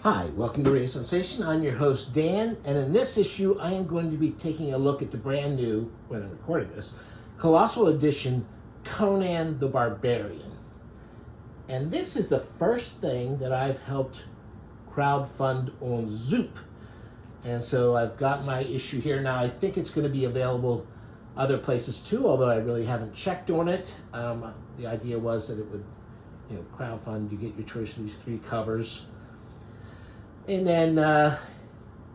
Hi, welcome to Radio Sensation. I'm your host, Dan, and in this issue, I am going to be taking a look at the brand new, when I'm recording this, Colossal edition, Conan the Barbarian. And this is the first thing that I've helped crowdfund on Zoop. And so I've got my issue here. Now, I think it's going to be available other places too, although I really haven't checked on it. The idea was that it would, crowdfund, you get your choice of these three covers. And then,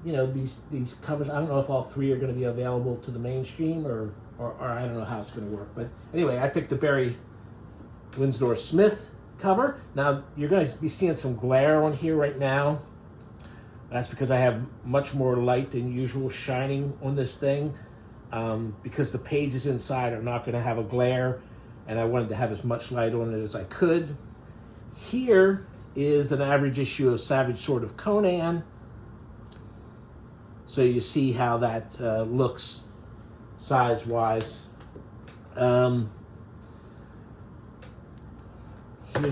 these covers, I don't know if all three are going to be available to the mainstream or I don't know how it's going to work. But anyway, I picked the Barry Windsor-Smith cover. Now, you're going to be seeing some glare on here right now. That's because I have much more light than usual shining on this thing because the pages inside are not going to have a glare, and I wanted to have as much light on it as I could. Here is an average issue of Savage Sword of Conan. So you see how that looks size-wise. Here's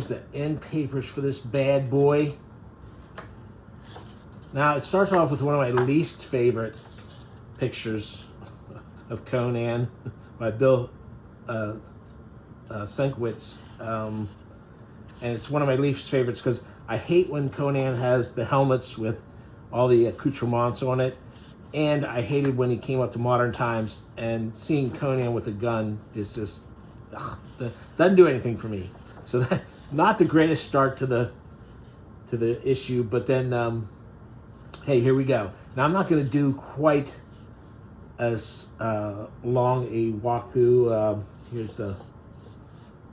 the end papers for this bad boy. Now, it starts off with one of my least favorite pictures of Conan by Bill Sienkiewicz. And it's one of my least favorites because I hate when Conan has the helmets with all the accoutrements on it. And I hated when he came up to modern times, and seeing Conan with a gun is just, doesn't do anything for me. So that, not the greatest start to the issue, but then, hey, here we go. Now, I'm not going to do quite as long a walkthrough. Here's the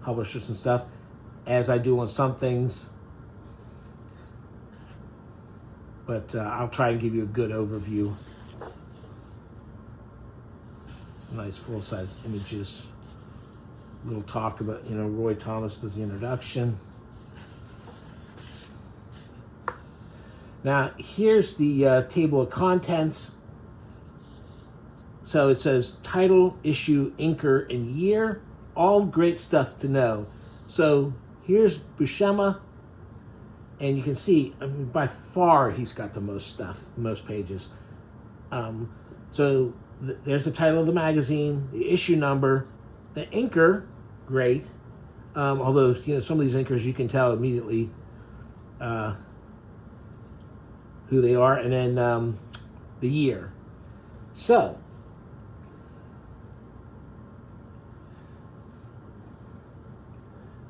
publishers and stuff, as I do on some things, but I'll try and give you a good overview. Some nice full-size images. A little talk about, Roy Thomas does the introduction. Now, here's the table of contents. So it says title, issue, inker, and year. All great stuff to know. So here's Buscema, and you can see, by far, he's got the most stuff, the most pages. There's the title of the magazine, the issue number, the inker, great. Although, some of these inkers, you can tell immediately who they are, and then the year. So,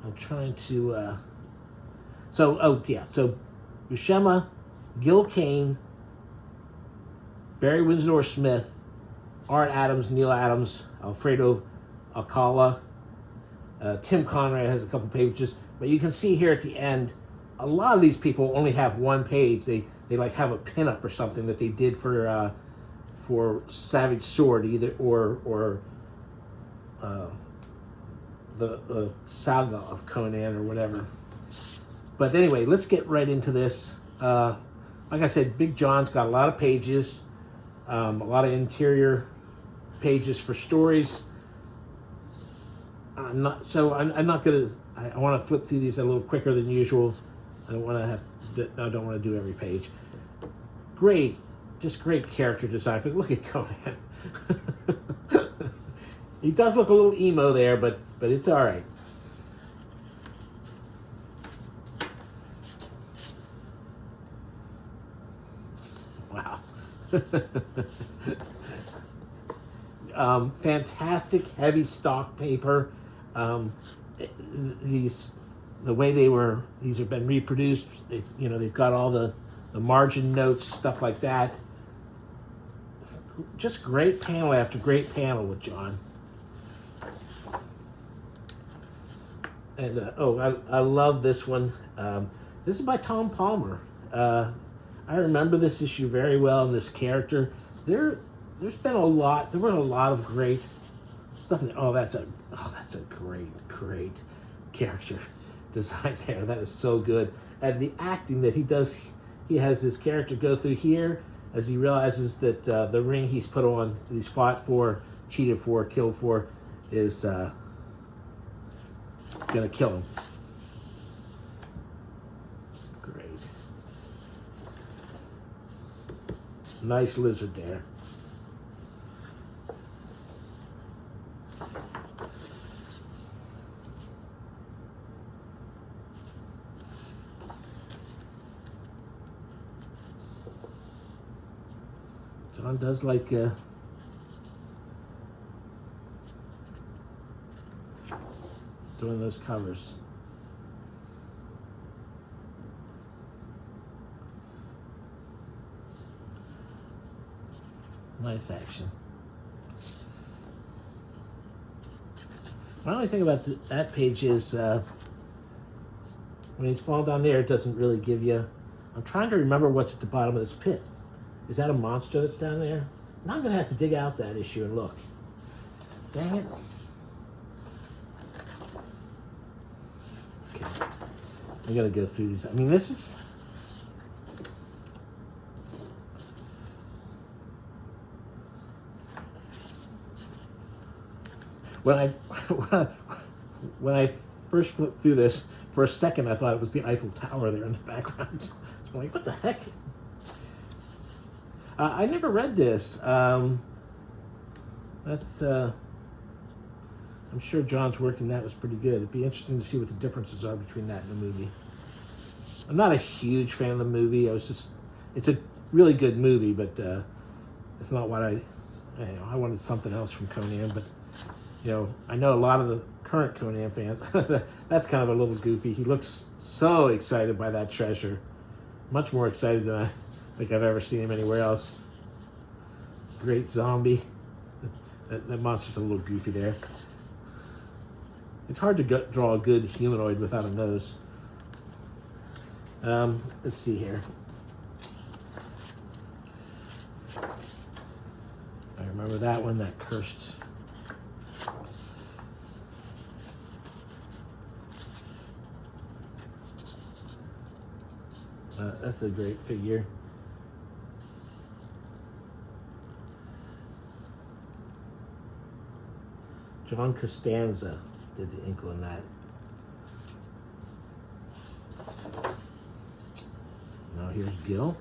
I'm trying to, so Buscema, Gil Kane, Barry Windsor-Smith, Art Adams, Neil Adams, Alfredo Alcala, Tim Conrad has a couple pages, but you can see here at the end, a lot of these people only have one page. They like have a pinup or something that they did for Savage Sword, either or the saga of Conan or whatever. But anyway, let's get right into this. Like I said, Big John's got a lot of pages, a lot of interior pages for stories. I'm not gonna. I want to flip through these a little quicker than usual. I don't want to do every page. Just great character design. Look at Conan. He does look a little emo there, but it's all right. Wow. Fantastic heavy stock paper. The way these have been reproduced. They've got all the margin notes, stuff like that. Just great panel after great panel with John. And I love this one. This is by Tom Palmer. I remember this issue very well, and this character. There were a lot of great stuff. That's a great character design there. That is so good. And the acting that he does, he has his character go through here as he realizes that the ring he's put on, that he's fought for, cheated for, killed for, is gonna kill him. Great. Nice lizard there. John does like doing those covers. Nice action. My only thing about that page is when he's falling down there, it doesn't really give you... I'm trying to remember what's at the bottom of this pit. Is that a monster that's down there? Now I'm going to have to dig out that issue and look. Dang it. Okay. I'm going to go through these. I mean, this is... When I first flipped through this, for a second I thought it was the Eiffel Tower there in the background. So I'm like, what the heck? I never read this. I'm sure John's work in that was pretty good. It'd be interesting to see what the differences are between that and the movie. I'm not a huge fan of the movie. It's a really good movie, but it's not what I wanted something else from Conan, but I know a lot of the current Conan fans, that's kind of a little goofy. He looks so excited by that treasure. Much more excited than I think I've ever seen him anywhere else. Great zombie. That monster's a little goofy there. It's hard to draw a good humanoid without a nose. Let's see here. I remember that one, that cursed... that's a great figure. John Costanza did the ink on that. Now here's Gil.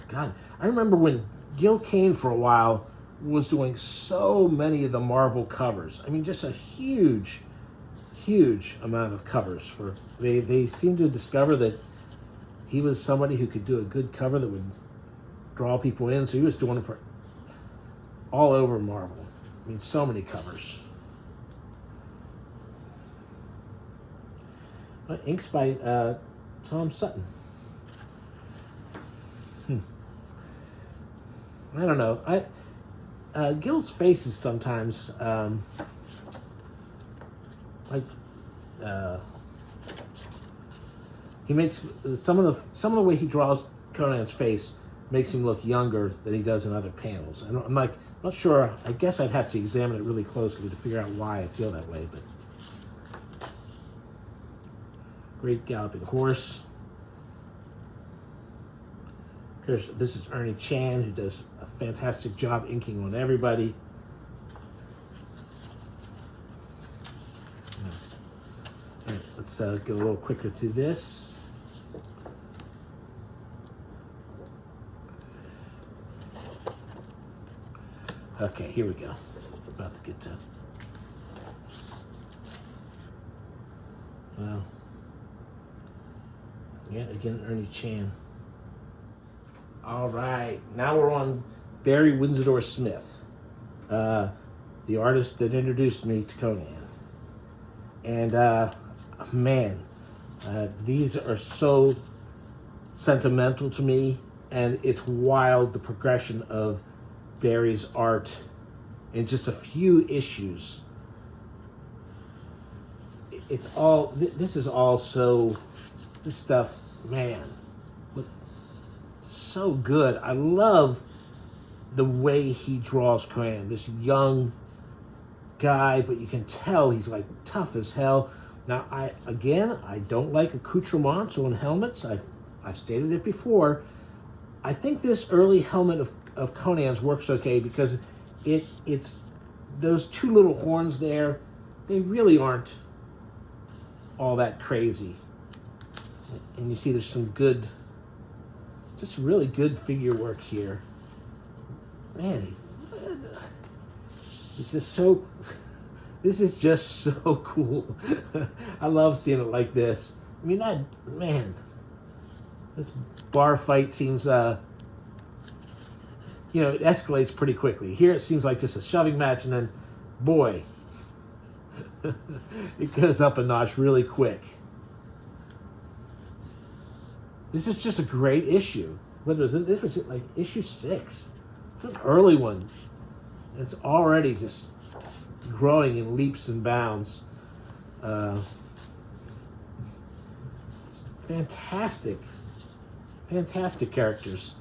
God, I remember when Gil Kane for a while was doing so many of the Marvel covers. I mean, just a huge amount of covers. They seemed to discover that he was somebody who could do a good cover that would draw people in, so he was doing it for all over Marvel. I mean, so many covers. Inks by Tom Sutton. I don't know. Gil's face is sometimes he makes some of the way he draws Conan's face makes him look younger than he does in other panels. I'm not sure. I guess I'd have to examine it really closely to figure out why I feel that way. But great galloping horse. This is Ernie Chan, who does a fantastic job inking on everybody. All right, let's go a little quicker through this. Okay, here we go. About to get to... Well, yeah, again, Ernie Chan. All right, now we're on Barry Windsor-Smith, the artist that introduced me to Conan. And man, these are so sentimental to me, and it's wild the progression of Barry's art in just a few issues. It's all, this is all so, this stuff, man, so good. I love the way he draws Conan, this young guy, but you can tell he's like tough as hell. Now, I don't like accoutrements on helmets. I've stated it before. I think this early helmet of Conan's works okay because it's those two little horns there, they really aren't all that crazy. And you see there's some good just really good figure work here. Man, it's just so... This is just so cool. I love seeing it like this. I mean, this bar fight seems, it escalates pretty quickly. Here it seems like just a shoving match, and then, boy, it goes up a notch really quick. This is just a great issue. This was like issue 6. It's an early one. It's already just growing in leaps and bounds. It's fantastic characters.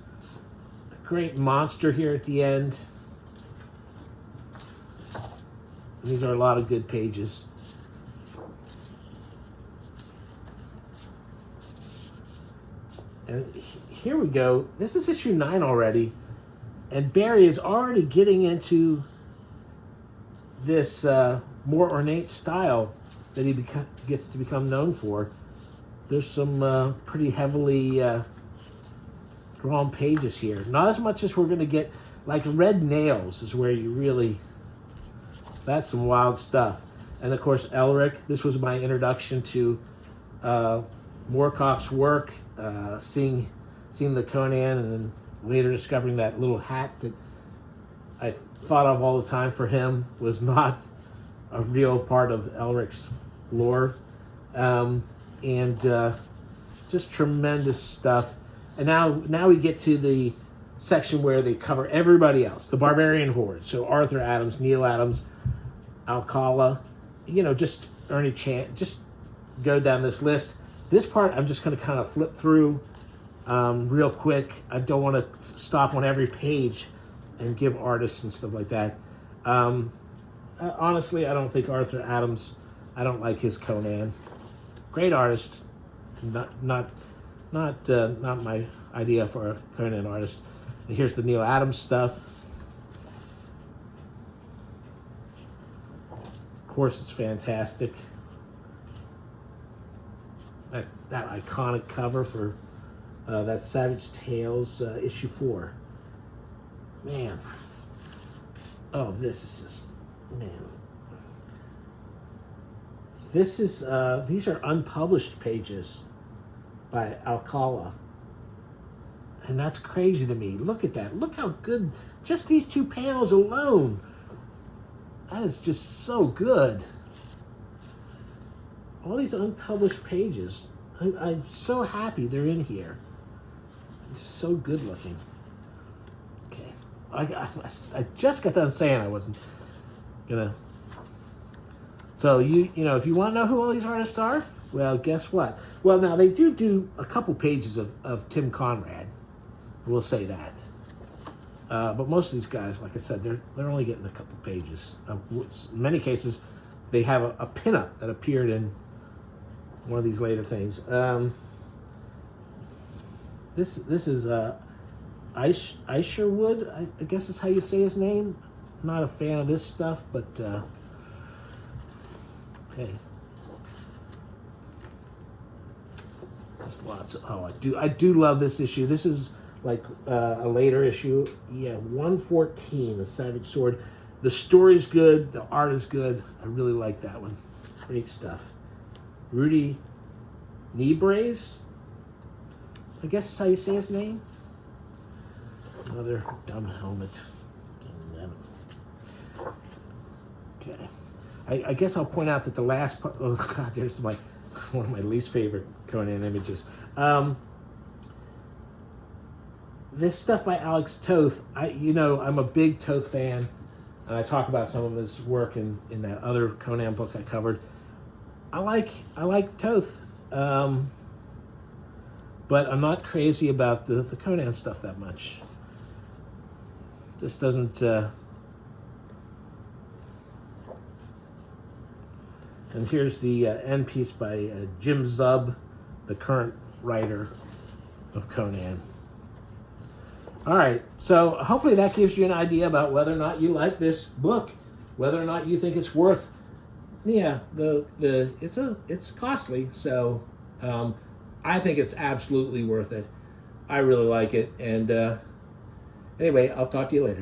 A great monster here at the end. These are a lot of good pages. And here we go. This is issue 9 already. And Barry is already getting into this more ornate style that he gets to become known for. There's some pretty heavily drawn pages here. Not as much as we're going to get, like Red Nails is where you really, that's some wild stuff. And of course, Elric, this was my introduction to Moorcock's work, seeing the Conan, and then later discovering that little hat that I thought of all the time for him was not a real part of Elric's lore. Just tremendous stuff. And now we get to the section where they cover everybody else, the Barbarian Horde. So Arthur Adams, Neil Adams, Alcala, just Ernie Chan. Just go down this list. This part I'm just going to kind of flip through real quick. I don't want to stop on every page and give artists and stuff like that. Honestly, I don't think Arthur Adams, I don't like his Conan. Great artist, not my idea for a Conan artist. And here's the Neil Adams stuff. Of course, it's fantastic. That iconic cover for that Savage Tales issue 4. Man. Oh, this is just, man. This is, these are unpublished pages by Alcala. And that's crazy to me. Look at that. Look how good, just these 2 panels alone. That is just so good. All these unpublished pages. I'm so happy they're in here. Just so good looking. Okay. I just got done saying I wasn't gonna. So if you want to know who all these artists are, well, guess what? Well, now they do a couple pages of Tim Conrad. We'll say that. But most of these guys, like I said, they're only getting a couple pages. In many cases, they have a pinup that appeared in one of these later things. This is Isherwood, I guess is how you say his name. Not a fan of this stuff, but hey, just lots of. Oh, I do love this issue. This is like a later issue. Yeah, 114, The Savage Sword. The story's good. The art is good. I really like that one. Great stuff. Rudy Niebraes, I guess is how you say his name. Another dumb helmet. Okay. I guess I'll point out that the last part, oh God, there's one of my least favorite Conan images. This stuff by Alex Toth, I'm a big Toth fan, and I talk about some of his work in that other Conan book I covered. I like Toth, but I'm not crazy about the Conan stuff that much. Just doesn't. And here's the end piece by Jim Zub, the current writer of Conan. All right, so hopefully that gives you an idea about whether or not you like this book, whether or not you think it's worth. Yeah, it's costly, so I think it's absolutely worth it. I really like it. And anyway, I'll talk to you later.